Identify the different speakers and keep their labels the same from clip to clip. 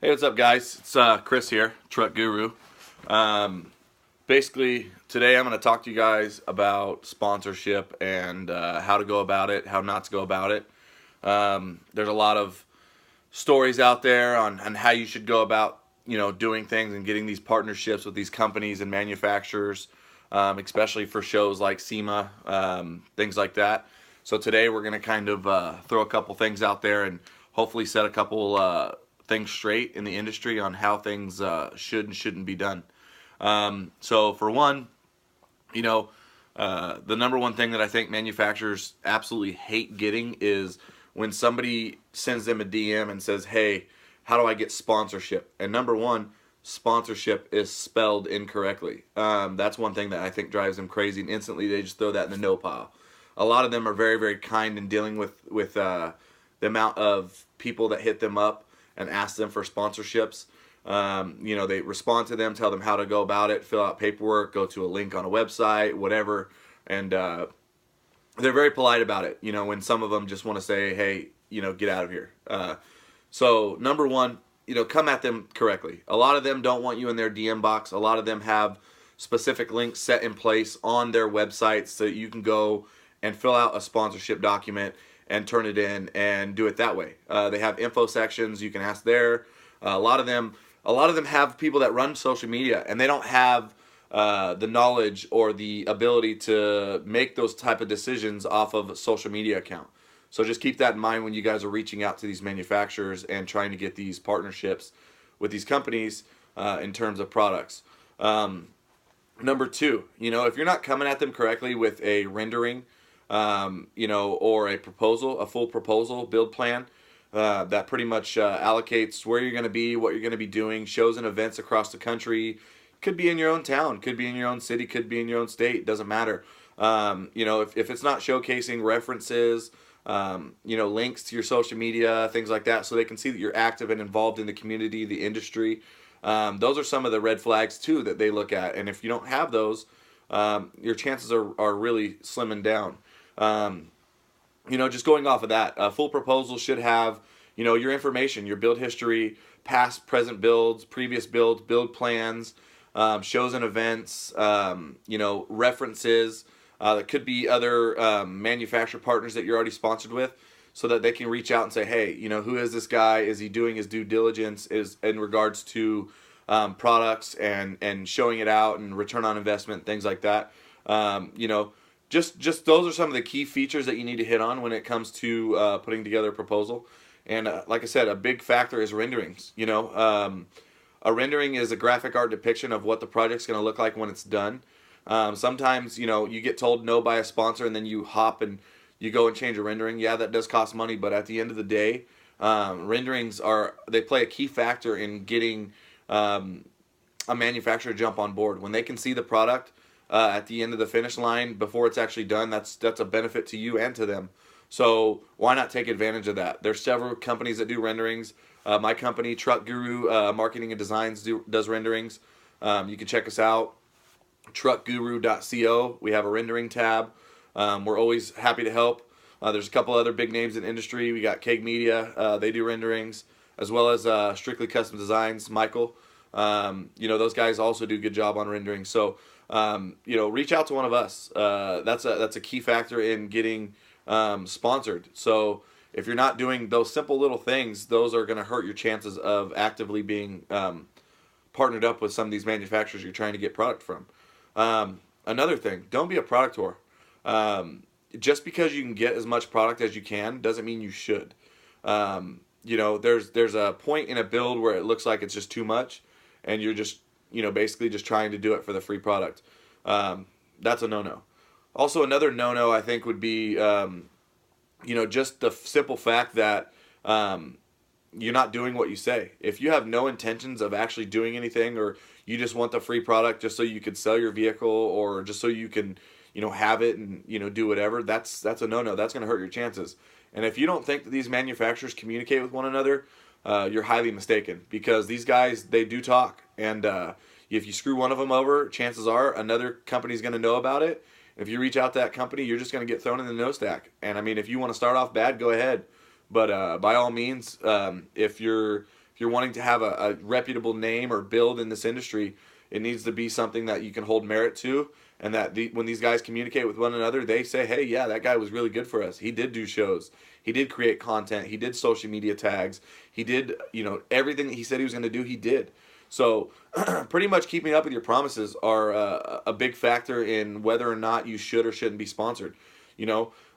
Speaker 1: Hey, what's up, guys? It's Chris here, Truck Guru. Um, Basically, today I'm going to talk to you guys about sponsorship and how to go about it, how not to go about it. There's a lot of stories out there on how you should go about, doing things and getting these partnerships with these companies and manufacturers, especially for shows like SEMA, things like that. So today we're going to kind of throw a couple things out there and hopefully set a couple things straight in the industry on how things should and shouldn't be done. So for one, you know, the number one thing that I think manufacturers absolutely hate getting is when somebody sends them a DM and says, "Hey, how do I get sponsorship?" And number one, sponsorship is spelled incorrectly. That's one thing that I think drives them crazy, and instantly they just throw that in the no pile. A lot of them are very, very kind in dealing with the amount of people that hit them up and ask them for sponsorships. They respond to them, tell them how to go about it, fill out paperwork, go to a link on a website, whatever, and they're very polite about it. When some of them just want to say, "Hey, get out of here." So number one, come at them correctly. A lot of them don't want you in their DM box. A lot of them have specific links set in place on their websites so you can go and fill out a sponsorship document and turn it in and do it that way. They have info sections you can ask there. A lot of them, a lot of them have people that run social media, and they don't have the knowledge or the ability to make those type of decisions off of a social media account. So just keep that in mind when you guys are reaching out to these manufacturers and trying to get these partnerships with these companies in terms of products. Number two, if you're not coming at them correctly with a rendering, or a proposal, a full proposal, build plan, that pretty much allocates where you're going to be, what you're going to be doing, shows and events across the country. Could be in your own town, could be in your own city, could be in your own state. Doesn't matter. If it's not showcasing references, links to your social media, things like that, so they can see that you're active and involved in the community, the industry. Those are some of the red flags too that they look at. And if you don't have those, your chances are really slimming down. Just going off of that, a full proposal should have, your information, your build history, past, present builds, previous builds, build plans, shows and events, references. That could be other manufacturer partners that you're already sponsored with, so that they can reach out and say, "Hey, who is this guy? Is he doing his due diligence is in regards to products and showing it out and return on investment, things like that." Just those are some of the key features that you need to hit on when it comes to putting together a proposal. And like I said, a big factor is renderings. A rendering is a graphic art depiction of what the project's going to look like when it's done. Sometimes you get told no by a sponsor, and then you hop and you go and change a rendering. Yeah, that does cost money, but at the end of the day, renderings they play a key factor in getting a manufacturer to jump on board when they can see the product at the end of the finish line before it's actually done. That's a benefit to you and to them. So why not take advantage of that? There's several companies that do renderings. My company, Truck Guru Marketing and Designs, does renderings. You can check us out, truckguru.co. We have a rendering tab. We're always happy to help. There's a couple other big names in the industry. We got Keg Media. They do renderings, as well as Strictly Custom Designs, Michael. Those guys also do a good job on rendering. So reach out to one of us. That's a key factor in getting sponsored. So if you're not doing those simple little things, those are going to hurt your chances of actively being partnered up with some of these manufacturers you're trying to get product from. Another thing, don't be a product whore. Just because you can get as much product as you can doesn't mean you should. There's a point in a build where it looks like it's just too much, and you're just basically just trying to do it for the free product. That's a no-no. Also, another no-no I think would be, just the simple fact that you're not doing what you say. If you have no intentions of actually doing anything, or you just want the free product just so you could sell your vehicle, or just so you can, have it and, do whatever, that's a no-no. That's going to hurt your chances. And if you don't think that these manufacturers communicate with one another, you're highly mistaken, because these guys, they do talk. And if you screw one of them over, chances are another company's going to know about it. If you reach out to that company, you're just going to get thrown in the no stack. And I mean, if you want to start off bad, go ahead. But by all means, if you're if you're wanting to have a reputable name or build in this industry, it needs to be something that you can hold merit to, and that when these guys communicate with one another, they say, hey, yeah, that guy was really good for us. He did do shows. He did create content. He did social media tags. He did, everything he said he was going to do, he did. So pretty much keeping up with your promises are a big factor in whether or not you should or shouldn't be sponsored.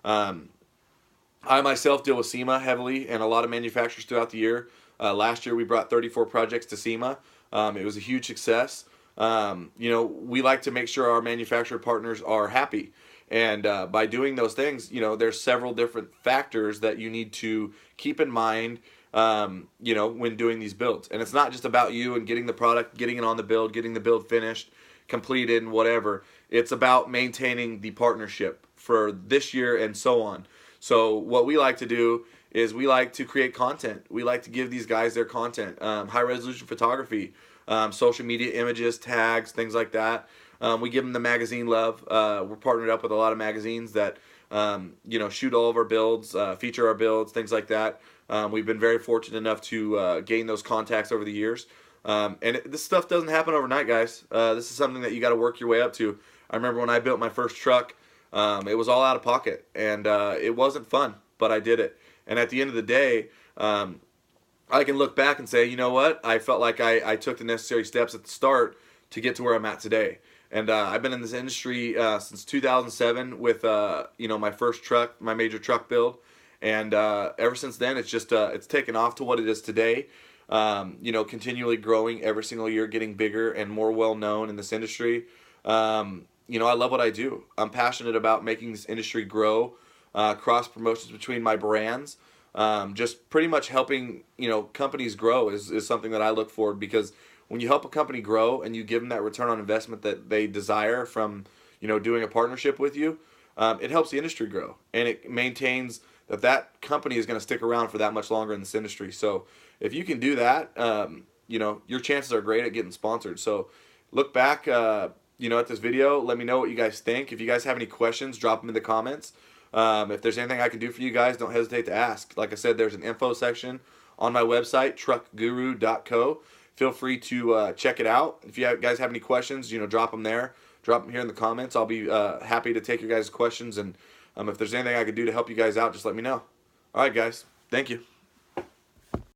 Speaker 1: I myself deal with SEMA heavily and a lot of manufacturers throughout the year. Last year we brought 34 projects to SEMA. It was a huge success. We like to make sure our manufacturer partners are happy. And by doing those things, there's several different factors that you need to keep in mind, when doing these builds. And it's not just about you and getting the product, getting it on the build, getting the build finished, completed, and whatever. It's about maintaining the partnership for this year and so on. So what we like to do is we like to create content. We like to give these guys their content, high resolution photography, social media images, tags, things like that. We give them the magazine love. We're partnered up with a lot of magazines that shoot all of our builds, feature our builds, things like that. We've been very fortunate enough to gain those contacts over the years. This stuff doesn't happen overnight, guys. This is something that you got to work your way up to. I remember when I built my first truck, it was all out of pocket, and it wasn't fun, but I did it. And at the end of the day, I can look back and say, you know what? I felt like I took the necessary steps at the start to get to where I'm at today. And I've been in this industry since 2007 with my first truck, my major truck build. And ever since then, it's just it's taken off to what it is today. Continually growing every single year, getting bigger and more well known in this industry. I love what I do. I'm passionate about making this industry grow, cross promotions between my brands. Just pretty much helping companies grow is something that I look for, because when you help a company grow and you give them that return on investment that they desire from doing a partnership with you, it helps the industry grow, and it maintains that company is going to stick around for that much longer in this industry. So if you can do that, your chances are great at getting sponsored. So look back at this video, let me know what you guys think. If you guys have any questions, drop them in the comments. If there's anything I can do for you guys, don't hesitate to ask. Like I said, there's an info section on my website, truckguru.co. Feel free to check it out. If you guys have any questions, drop them there. Drop them here in the comments. I'll be happy to take your guys' questions. And if there's anything I can do to help you guys out, just let me know. All right, guys. Thank you.